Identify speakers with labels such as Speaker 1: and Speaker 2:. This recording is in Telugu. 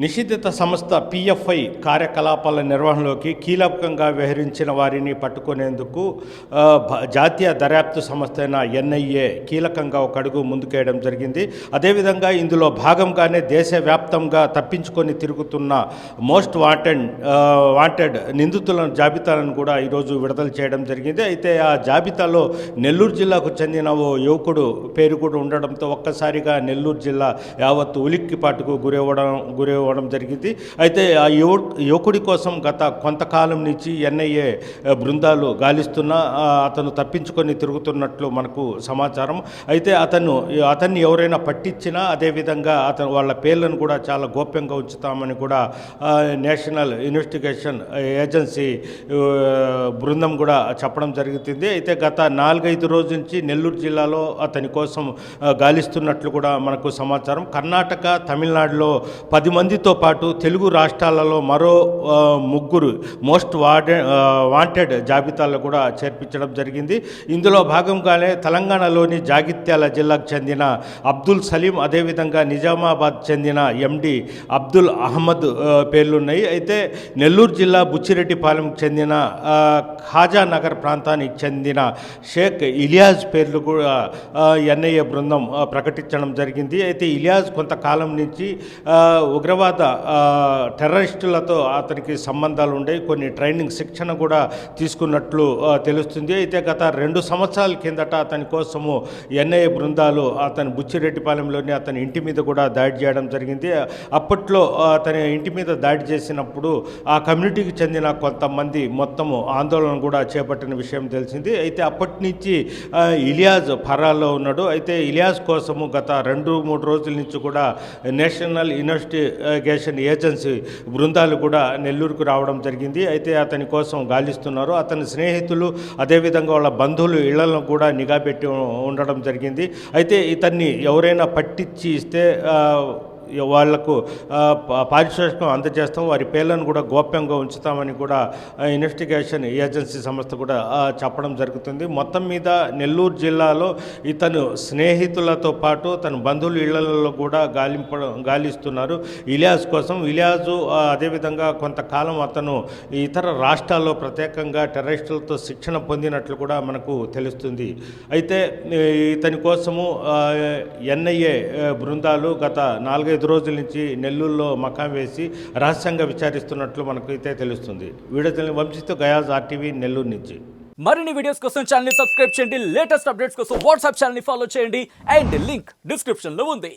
Speaker 1: నిషేధిత సంస్థ పిఎఫ్ఐ కార్యకలాపాల నిర్వహణలోకి కీలకంగా వ్యవహరించిన వారిని పట్టుకునేందుకు జాతీయ దర్యాప్తు సంస్థ అయిన ఎన్ఐఏ కీలకంగా ఒక అడుగు ముందుకేయడం జరిగింది. అదేవిధంగా ఇందులో భాగంగానే దేశవ్యాప్తంగా తప్పించుకొని తిరుగుతున్న మోస్ట్ వాంటెడ్ నిందితుల జాబితాలను కూడా ఈరోజు విడుదల చేయడం జరిగింది. అయితే ఆ జాబితాలో నెల్లూరు జిల్లాకు చెందిన ఓ యువకుడు పేరు కూడా ఉండడంతో ఒక్కసారిగా నెల్లూరు జిల్లా యావత్తు ఉలిక్కిపాటుకు గురవ్వడం జరిగింది. అయితే ఆ యువకుడి కోసం గత కొంతకాలం నుంచి ఎన్ఐఏ బృందాలు గాలిస్తున్నా అతను తప్పించుకొని తిరుగుతున్నట్లు మనకు సమాచారం. అయితే అతన్ని ఎవరైనా పట్టించినా అదేవిధంగా వాళ్ళ పేర్లను కూడా చాలా గోప్యంగా ఉంచుతామని కూడా నేషనల్ ఇన్వెస్టిగేషన్ ఏజెన్సీ బృందం కూడా చెప్పడం జరుగుతుంది. అయితే గత 4-5 రోజుల నుంచి నెల్లూరు జిల్లాలో అతని కోసం గాలిస్తున్నట్లు కూడా మనకు సమాచారం. కర్ణాటక, తమిళనాడులో 10 మందితో పాటు తెలుగు రాష్ట్రాలలో మరో 3 మోస్ట్ వాంటెడ్ జాబితాలో కూడా చేర్పించడం జరిగింది. ఇందులో భాగంగానే తెలంగాణలోని జాగిత్యాల జిల్లాకు చెందిన అబ్దుల్ సలీం, అదేవిధంగా నిజామాబాద్ చెందిన ఎండి అబ్దుల్ అహ్మద్ పేర్లున్నాయి. అయితే నెల్లూరు జిల్లా బుచ్చిరెడ్డిపాలెంకు చెందిన ఖాజానగర్ ప్రాంతానికి చెందిన షేక్ ఇలియాజ్ పేర్లు కూడా ఎన్ఐఏ బృందం ప్రకటించడం జరిగింది. అయితే ఇలియాజ్ కొంతకాలం నుంచి ఉగ్రవాద టెర్రరిస్టులతో అతనికి సంబంధాలు ఉండేవి. కొన్ని ట్రైనింగ్ శిక్షణ కూడా తీసుకున్నట్లు తెలుస్తుంది. అయితే గత 2 సంవత్సరాల కిందట అతని కోసము ఎన్ఐఏ బృందాలు అతని బుచ్చిరెడ్డిపాలెంలోని అతని ఇంటి మీద కూడా దాడి చేయడం జరిగింది. అప్పట్లో అతని ఇంటి మీద దాడి చేసినప్పుడు ఆ కమ్యూనిటీకి చెందిన కొంతమంది మొత్తము ఆందోళన కూడా చేపట్టిన విషయం తెలిసింది. అయితే అప్పటి నుంచి ఇలియాజ్ ఫరాల్లో ఉన్నాడు. అయితే ఇలియాజ్ కోసము గత 2-3 రోజుల నుంచి కూడా నేషనల్ ఇన్వెస్టిగేషన్ ఏజెన్సీ బృందాలు కూడా నెల్లూరుకు రావడం జరిగింది. అయితే అతని కోసం గాలిస్తున్నారు. అతని స్నేహితులు అదేవిధంగా వాళ్ళ బంధువులు ఇళ్లను కూడా నిఘా పెట్టి ఉండడం జరిగింది. అయితే ఇతన్ని ఎవరైనా పట్టించి ఇస్తే వాళ్లకు పారితోషికం అందజేస్తాం, వారి పేర్లను కూడా గోప్యంగా ఉంచుతామని కూడా ఇన్వెస్టిగేషన్ ఏజెన్సీ సంస్థ కూడా చెప్పడం జరుగుతుంది. మొత్తం మీద నెల్లూరు జిల్లాలో ఇతను స్నేహితులతో పాటు తన బంధువుల ఇళ్లలో కూడా గాలిస్తున్నారు ఇలియాజ్ కోసం. ఇలియాజు అదేవిధంగా కొంతకాలం అతను ఇతర రాష్ట్రాల్లో ప్రత్యేకంగా టెర్రరిస్టులతో శిక్షణ పొందినట్లు కూడా మనకు తెలుస్తుంది. అయితే ఇతని కోసము ఎన్ఐఏ బృందాలు గత 4-5 రోజుల నుంచి నెల్లూరులో మకాం వేసి రహస్యంగా విచారిస్తున్నట్లు మనకు అయితే తెలుస్తుంది. వీడియో వంశీతో గయాజ్, RTV, నెల్లూరు నుంచి.
Speaker 2: మరిన్ని వీడియోస్ కోసం ఛానల్ ని సబ్స్క్రైబ్ చేయండి. లేటెస్ట్ అప్డేట్స్ కోసం వాట్సాప్ ఛానల్ ని ఫాలో చేయండి. అండ్ లింక్ డిస్క్రిప్షన్ లో ఉంది.